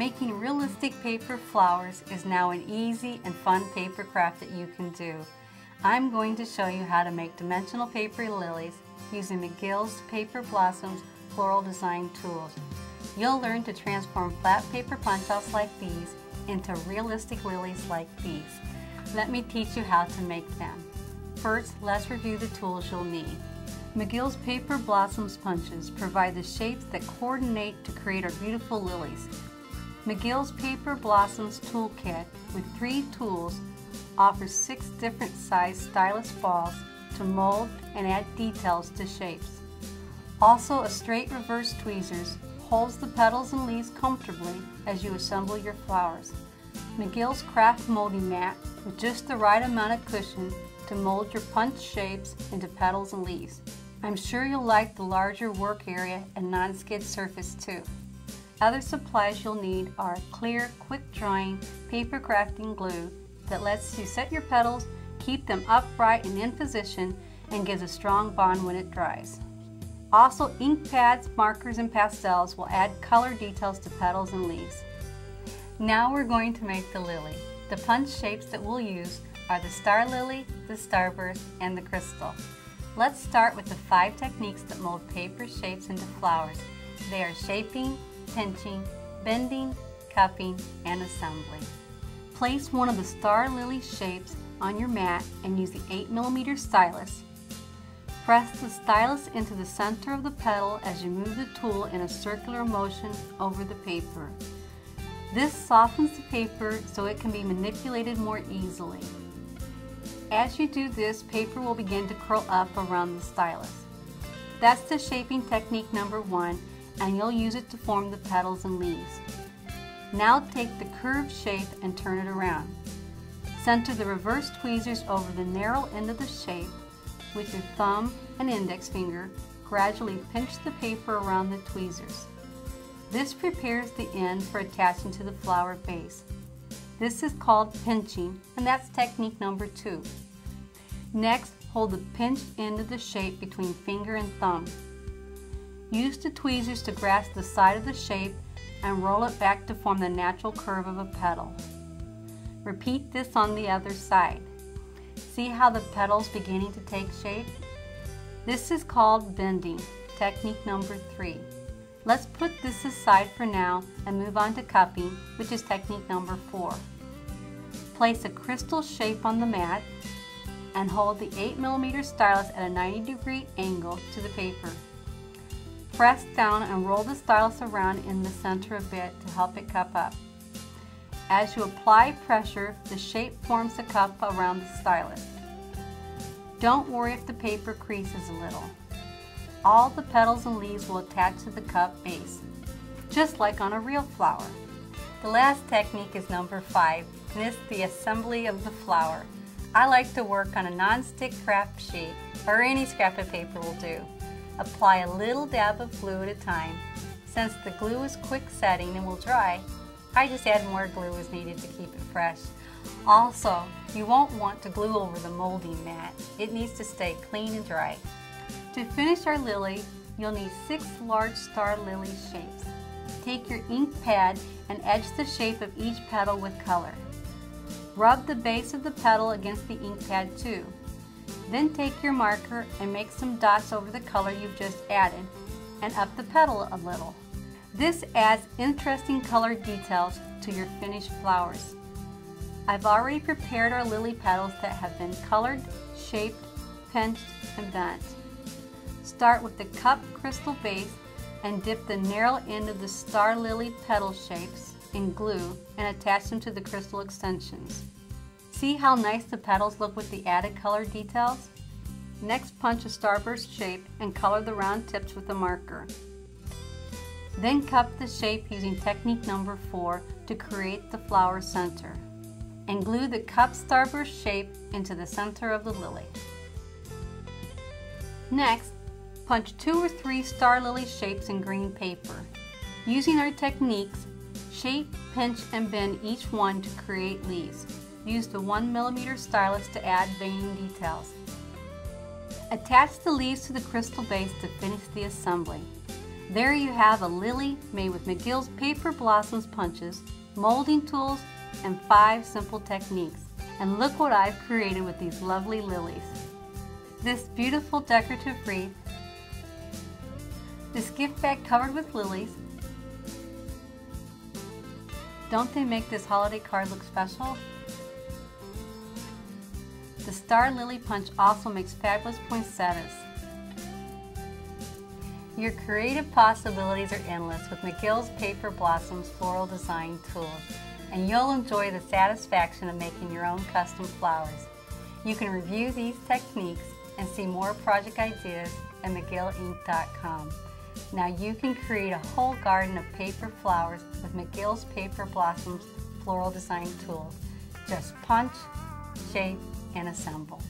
Making realistic paper flowers is now an easy and fun paper craft that you can do. I'm going to show you how to make dimensional paper lilies using McGill's Paper Blossoms floral design tools. You'll learn to transform flat paper punch-outs like these into realistic lilies like these. Let me teach you how to make them. First, let's review the tools you'll need. McGill's Paper Blossoms punches provide the shapes that coordinate to create our beautiful lilies. McGill's Paper Blossoms Toolkit with 3 tools offers 6 different size stylus balls to mold and add details to shapes. Also, a straight reverse tweezers holds the petals and leaves comfortably as you assemble your flowers. McGill's Craft Molding Mat with just the right amount of cushion to mold your punch shapes into petals and leaves. I'm sure you'll like the larger work area and non-skid surface too. Other supplies you'll need are clear, quick-drying paper crafting glue that lets you set your petals, keep them upright and in position, and gives a strong bond when it dries. Also, ink pads, markers, and pastels will add color details to petals and leaves. Now we're going to make the lily. The punch shapes that we'll use are the star lily, the starburst, and the crystal. Let's start with the 5 techniques that mold paper shapes into flowers. They are shaping, pinching, bending, cupping, and assembly. Place one of the star lily shapes on your mat and use the 8mm stylus. Press the stylus into the center of the petal as you move the tool in a circular motion over the paper. This softens the paper so it can be manipulated more easily. As you do this, paper will begin to curl up around the stylus. That's the shaping technique number 1, and you'll use it to form the petals and leaves. Now take the curved shape and turn it around. Center the reverse tweezers over the narrow end of the shape. With your thumb and index finger, gradually pinch the paper around the tweezers. This prepares the end for attaching to the flower base. This is called pinching, and that's technique number 2. Next, hold the pinched end of the shape between finger and thumb. Use the tweezers to grasp the side of the shape and roll it back to form the natural curve of a petal. Repeat this on the other side. See how the petal's beginning to take shape? This is called bending, technique number 3. Let's put this aside for now and move on to cupping, which is technique number 4. Place a crystal shape on the mat and hold the 8mm stylus at a 90-degree angle to the paper. Press down and roll the stylus around in the center a bit to help it cup up. As you apply pressure, the shape forms a cup around the stylus. Don't worry if the paper creases a little. All the petals and leaves will attach to the cup base, just like on a real flower. The last technique is number 5, and it's the assembly of the flower. I like to work on a non-stick craft sheet, or any scrap of paper will do. Apply a little dab of glue at a time. Since the glue is quick setting and will dry, I just add more glue as needed to keep it fresh. Also, you won't want to glue over the molding mat. It needs to stay clean and dry. To finish our lily, you'll need 6 large star lily shapes. Take your ink pad and edge the shape of each petal with color. Rub the base of the petal against the ink pad too. Then take your marker and make some dots over the color you've just added and up the petal a little. This adds interesting color details to your finished flowers. I've already prepared our lily petals that have been colored, shaped, pinched, and bent. Start with the cup crystal base and dip the narrow end of the star lily petal shapes in glue and attach them to the crystal extensions. See how nice the petals look with the added color details? Next, punch a starburst shape and color the round tips with a marker. Then cup the shape using technique number 4 to create the flower center. And glue the cup starburst shape into the center of the lily. Next, punch 2 or 3 star lily shapes in green paper. Using our techniques, shape, pinch, and bend each one to create leaves. Use the 1mm stylus to add veining details. Attach the leaves to the crystal base to finish the assembly. There you have a lily made with McGill's Paper Blossoms punches, molding tools, and 5 simple techniques. And look what I've created with these lovely lilies. This beautiful decorative wreath, this gift bag covered with lilies. Don't they make this holiday card look special? The Star Lily Punch also makes fabulous poinsettias. Your creative possibilities are endless with McGill's Paper Blossoms floral design tools, and you'll enjoy the satisfaction of making your own custom flowers. You can review these techniques and see more project ideas at McGillInk.com. Now you can create a whole garden of paper flowers with McGill's Paper Blossoms floral design tools. Just punch, shape, and assemble.